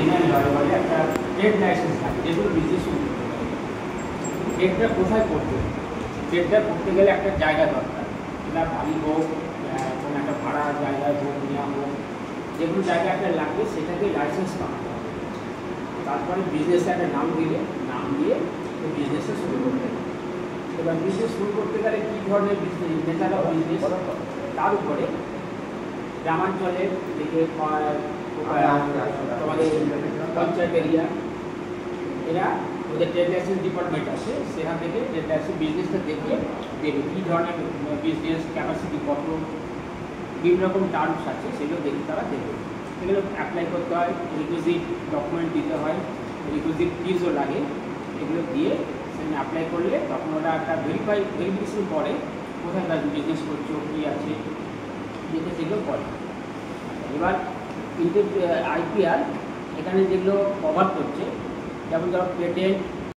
General লয়ে বলে একটা ট্রেড লাইসেন্স থাকে, যেগুলো বিজনেস শুরু করতে পারে। ট্রেডটা কোথায় করতে হবে? ট্রেডটা করতে গেলে একটা জায়গা দরকার, এটা বাড়ি হোক, কোনো একটা ভাড়া জায়গায় হোক, নেওয়া হোক, যেগুলো জায়গা একটা লাগবে সেটাকে লাইসেন্স বানাতে হবে। তারপরে বিজনেসে একটা নাম দিলে, নাম দিয়ে বিজনেসটা শুরু করতে হবে। এবার বিজনেস শুরু করতে গেলে কী ধরনের বিজনেস, নেচার অফ বিজনেস, তার উপরে গ্রামাঞ্চলের দিকে তোমাদের পঞ্চায়েত এরিয়া, এরা ওদের ট্রেড লাইসেন্স ডিপার্টমেন্ট আছে, সেখান থেকে ট্রেড লাইসেন্স বিজনেসটা দেখে দেবে কী ধরনের বিজনেস, ক্যাপাসিটি কত, বিভিন্ন রকম টার্মস আছে, সেগুলো দেখে তারা দেবে। সেগুলো অ্যাপ্লাই করতে হয়, রিকুইজিট ডকুমেন্ট দিতে হয়, রিকুইজিট ফিজও লাগে, এগুলো দিয়ে সেখানে অ্যাপ্লাই করলে তখন ওরা একটা ভেরিফিকেশন করে কোথায় তার বিজনেস করছো, কী আছে, যেটা সেগুলো করে। এবার কিন্তু আইপিআর এখানে যেগুলো কভার করছে, যেমন ধরো পেটেন্ট,